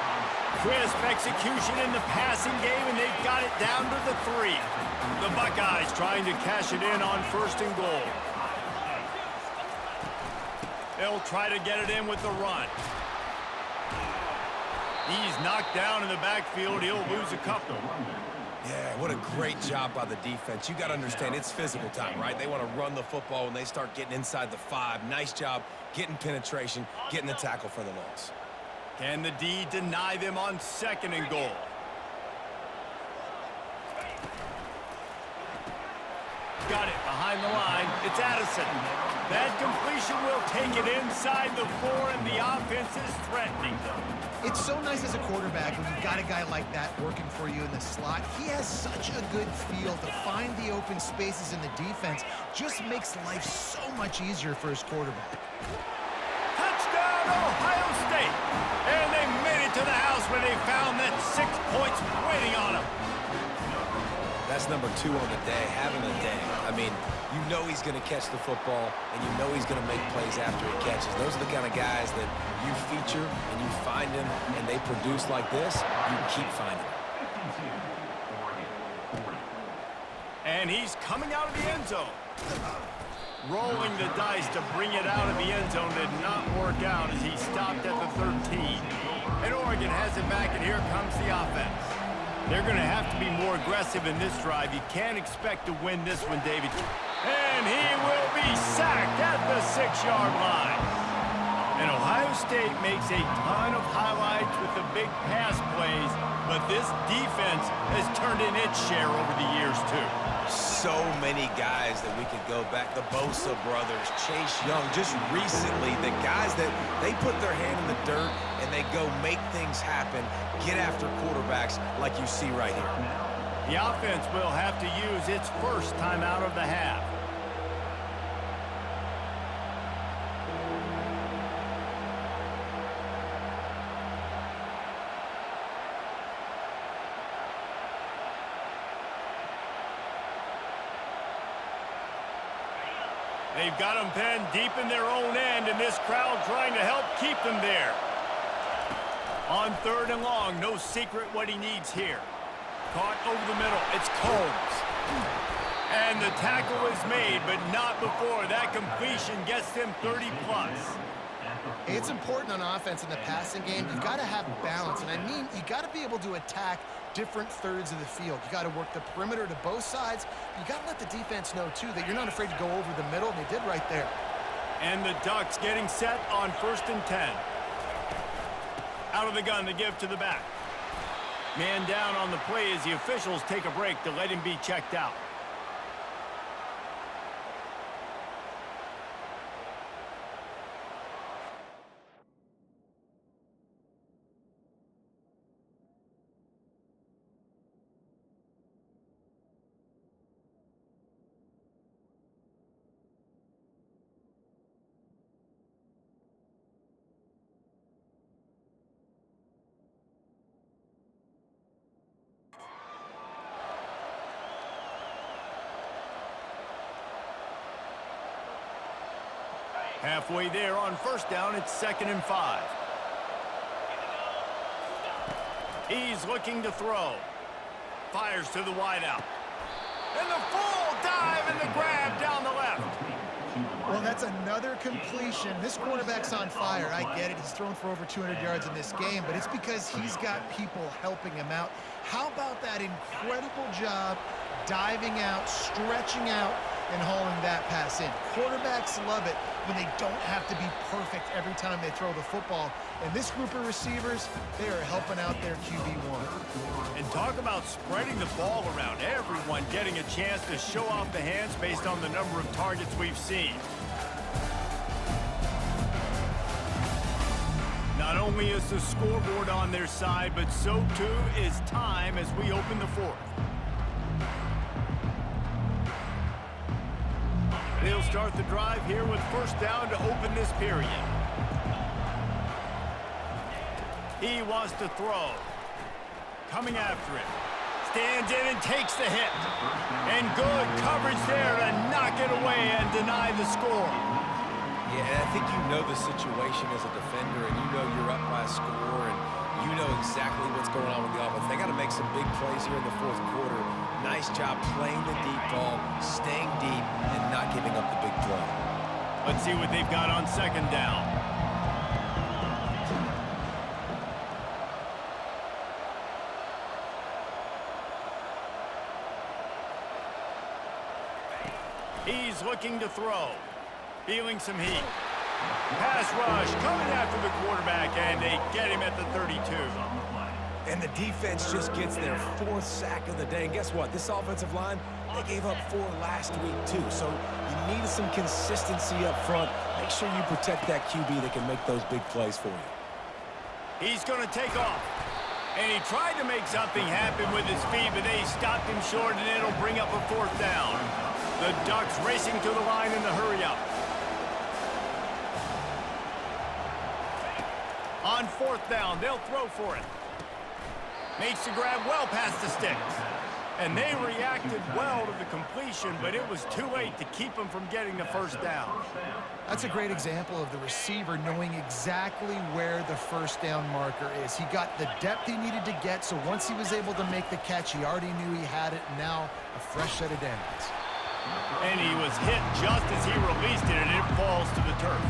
Crisp execution in the passing game, and they've got it down to the 3. The Buckeyes trying to cash it in on first and goal. They'll try to get it in with the run. He's knocked down in the backfield. He'll lose a couple. Yeah, what a great job by the defense. You got to understand, it's physical time, right? They want to run the football when they start getting inside the 5. Nice job getting penetration, getting the tackle for the loss. Can the D deny them on second and goal? Got it behind the line. It's Addison. That completion will take it inside the 4, and the offense is threatening. It's so nice as a quarterback when you've got a guy like that working for you in the slot. He has such a good feel to find the open spaces in the defense. Just makes life so much easier for his quarterback. Touchdown, Ohio State! And they made it to the house when they found that 6 points waiting on them. That's number 2 on the day, having a day. I mean, you know he's going to catch the football, and you know he's going to make plays after he catches. Those are the kind of guys that you feature and you find them, and they produce like this, you keep finding them. And he's coming out of the end zone. Rolling the dice to bring it out of the end zone did not work out as he stopped at the 13. And Oregon has it back, and here comes the offense. They're going to have to be more aggressive in this drive. You can't expect to win this one, David. And he will be sacked at the 6-yard line. And Ohio State makes a ton of highlights with the big pass plays, but this defense has turned in its share over the years, too. So many guys that we could go back. The Bosa brothers, Chase Young, just recently, the guys that they put their hand in the dirt and they go make things happen, get after quarterbacks like you see right here. The offense will have to use its first time out of the half. They've got them pinned deep in their own end, and this crowd trying to help keep them there. On third and long, no secret what he needs here. Caught over the middle. It's Combs. And the tackle is made, but not before that completion gets them 30-plus. It's important on offense in the passing game. You've got to have balance, and I mean you got to be able to attack different thirds of the field. You got to work the perimeter to both sides. You got to let the defense know, too, that you're not afraid to go over the middle, and they did right there. And the Ducks getting set on 1st and 10. Out of the gun to give to the back. Man down on the play as the officials take a break to let him be checked out. Halfway there on first down, it's 2nd and 5. He's looking to throw. Fires to the wideout. And the full dive and the grab down the left. Well, that's another completion. This quarterback's on fire. I get it. He's thrown for over 200 yards in this game, but it's because he's got people helping him out. How about that incredible job diving out, stretching out, and hauling that pass in? Quarterbacks love it when they don't have to be perfect every time they throw the football. And this group of receivers, they are helping out their QB1. And talk about spreading the ball around. Everyone getting a chance to show off the hands based on the number of targets we've seen. Not only is the scoreboard on their side, but so too is time as we open the 4th. They'll start the drive here with first down to open this period. He wants to throw. Coming after it. Stands in and takes the hit. And good coverage there to knock it away and deny the score. Yeah, and I think you know the situation as a defender, and you know you're up by a score, and you know exactly what's going on with the offense. They got to make some big plays here in the 4th quarter. Nice job playing the deep ball, staying deep, and not giving up the big play. Let's see what they've got on 2nd down. He's looking to throw. Feeling some heat. Pass rush coming after the quarterback, and they get him at the 32. And the defense just gets their 4th sack of the day. And guess what? This offensive line, they gave up 4 last week too. So you need some consistency up front. Make sure you protect that QB that can make those big plays for you. He's going to take off. And he tried to make something happen with his feet, but they stopped him short, and it'll bring up a 4th down. The Ducks racing to the line in the hurry-up. On 4th down, they'll throw for it. Makes the grab well past the sticks. And they reacted well to the completion, but it was too late to keep them from getting the first down. That's a great example of the receiver knowing exactly where the first down marker is. He got the depth he needed to get, so once he was able to make the catch, he already knew he had it, and now a fresh set of downs. And he was hit just as he released it, and it falls to the turf.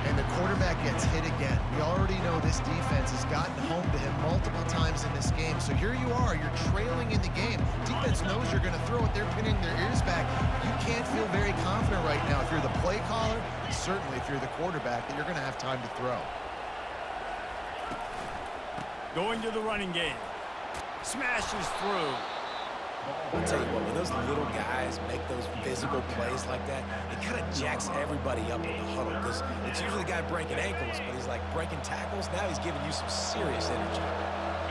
And the quarterback gets hit again. We already know this defense has gotten home to him multiple times in this game. So here you are, you're trailing in the game. Defense knows you're going to throw it. They're pinning their ears back. You can't feel very confident right now if you're the play caller, certainly if you're the quarterback, that you're going to have time to throw. Going to the running game. Smashes through. I'll tell you what, when those little guys make those physical plays like that, it kind of jacks everybody up in the huddle, because it's usually the guy breaking ankles, but he's like breaking tackles. Now he's giving you some serious energy.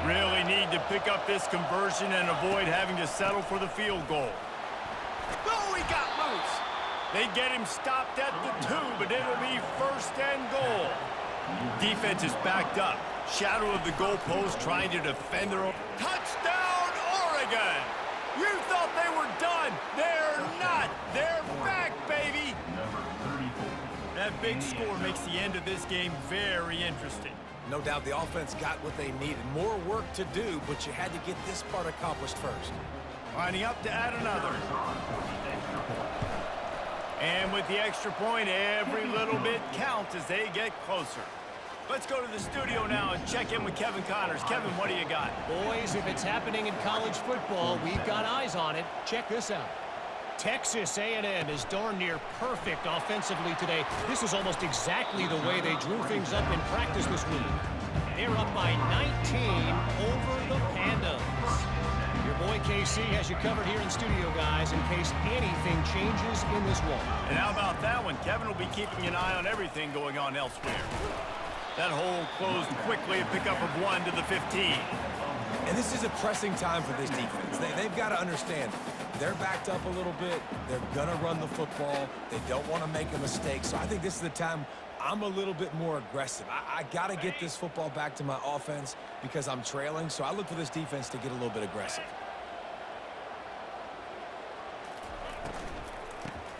Really need to pick up this conversion and avoid having to settle for the field goal. Oh, he got loose. They get him stopped at the 2, but it'll be 1st and goal. Defense is backed up. Shadow of the goalpost trying to defend their own. Touchdown, Oregon! You thought they were done. They're not. They're back, baby. That big score makes the end of this game very interesting. No doubt the offense got what they needed. More work to do, but you had to get this part accomplished first. Lining up to add another. And with the extra point, every little bit counts as they get closer. Let's go to the studio now and check in with Kevin Connors. Kevin, what do you got? Boys, if it's happening in college football, we've got eyes on it. Check this out. Texas A&M is darn near perfect offensively today. This is almost exactly the way they drew things up in practice this week. They're up by 19 over the Pandas. Your boy KC has you covered here in studio, guys, in case anything changes in this one. And how about that one? Kevin will be keeping an eye on everything going on elsewhere. That hole closed quickly, a pickup of 1 to the 15. And this is a pressing time for this defense. They've got to understand, they're backed up a little bit. They're going to run the football. They don't want to make a mistake. So I think this is the time I'm a little bit more aggressive. I got to get this football back to my offense because I'm trailing. So I look for this defense to get a little bit aggressive.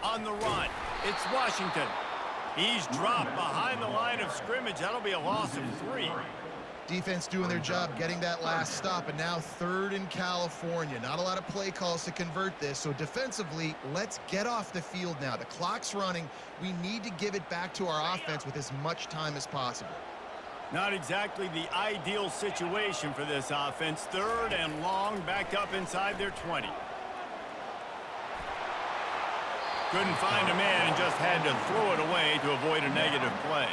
On the run, it's Washington. He's dropped behind the line of scrimmage. That'll be a loss of 3. Defense doing their job getting that last stop, and now 3rd in California. Not a lot of play calls to convert this, so defensively, let's get off the field now. The clock's running. We need to give it back to our offense with as much time as possible. Not exactly the ideal situation for this offense. 3rd and long, backed up inside their 20. Couldn't find a man and just had to throw it away to avoid a negative play.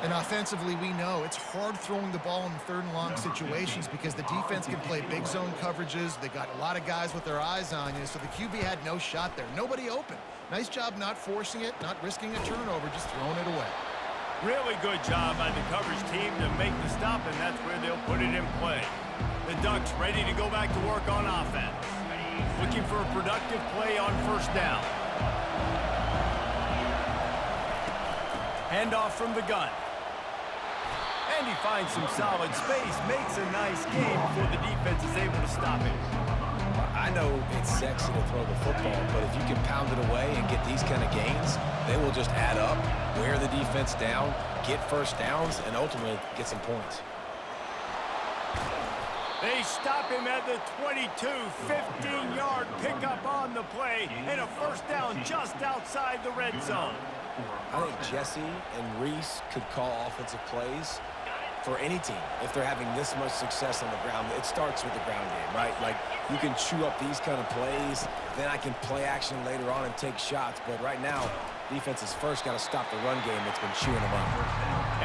And offensively, we know it's hard throwing the ball in 3rd and long situations because the defense can play big zone coverages. They got a lot of guys with their eyes on you, so the QB had no shot there. Nobody open. Nice job not forcing it, not risking a turnover, just throwing it away. Really good job by the coverage team to make the stop, and that's where they'll put it in play. The Ducks ready to go back to work on offense. Looking for a productive play on 1st down. Handoff from the gun. And he finds some solid space, makes a nice game before the defense is able to stop him. I know it's sexy to throw the football, but if you can pound it away and get these kind of gains, they will just add up, wear the defense down, get 1st downs, and ultimately get some points. They stop him at the 22, 15-yard pickup on the play, and a 1st down just outside the red zone. I think Jesse and Reese could call offensive plays for any team if they're having this much success on the ground. It starts with the ground game, right? Like, you can chew up these kind of plays, then I can play action later on and take shots. But right now, defense has first got to stop the run game that's been chewing them up.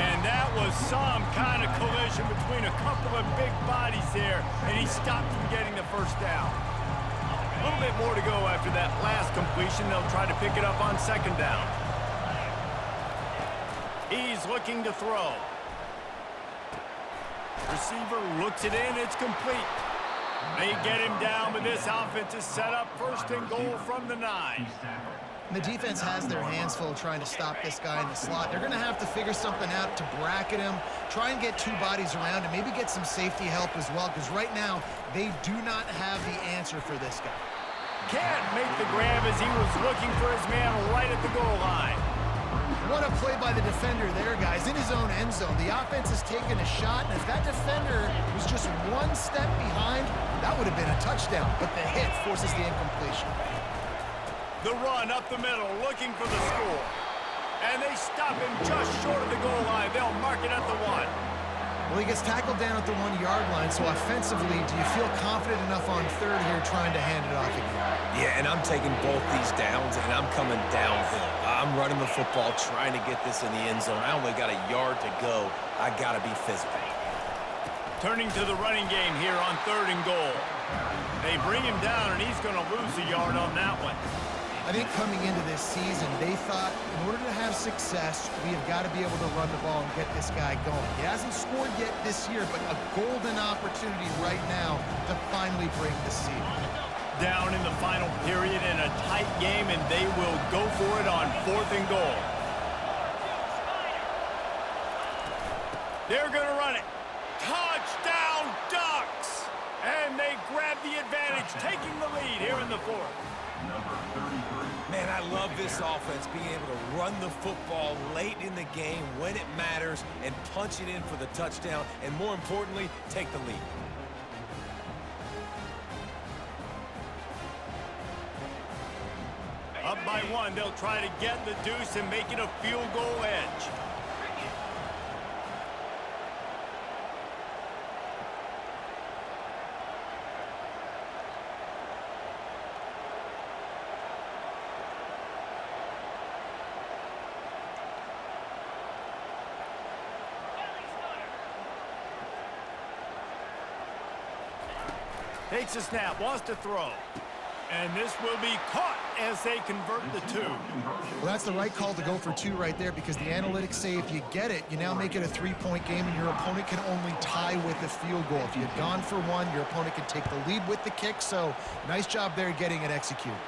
And that was some kind of collision between a couple of big bodies there, and he stopped from getting the 1st down. A little bit more to go after that last completion. They'll try to pick it up on 2nd down. He's looking to throw. Receiver looks it in, it's complete. They get him down, but this offense is set up 1st and goal from the 9. And the defense has their hands full trying to stop this guy in the slot. They're going to have to figure something out to bracket him, try and get 2 bodies around him, maybe get some safety help as well, because right now they do not have the answer for this guy. Can't make the grab as he was looking for his man right at the goal line. What a play by the defender there, guys, in his own end zone. The offense has taken a shot, and if that defender was just 1 step behind, that would have been a touchdown, but the hit forces the incompletion. The run up the middle, looking for the score. And they stop him just short of the goal line. They'll mark it at the 1. Well, he gets tackled down at the 1-yard line, so offensively, do you feel confident enough on 3rd here trying to hand it off again? Yeah, and I'm taking both these downs, and I'm coming downhill. I'm running the football, trying to get this in the end zone. I only got a yard to go. I got to be physical. Turning to the running game here on 3rd and goal. They bring him down, and he's going to lose a yard on that one. I think coming into this season, they thought in order to have success, we have got to be able to run the ball and get this guy going. He hasn't scored yet this year, but a golden opportunity right now to finally break the seal. Down in the final period in a tight game, and they will go for it on 4th and goal. They're going to run it. Touchdown, Ducks! And they grab the advantage, taking the lead here in the 4th. Man, I love this offense, being able to run the football late in the game when it matters and punch it in for the touchdown, and more importantly, take the lead. Up by 1, they'll try to get the deuce and make it a field goal edge. Takes a snap, wants to throw. And this will be caught as they convert the 2. Well, that's the right call to go for 2 right there, because the analytics say if you get it, you now make it a 3-point game, and your opponent can only tie with the field goal. If you had gone for 1, your opponent could take the lead with the kick, so nice job there getting it executed.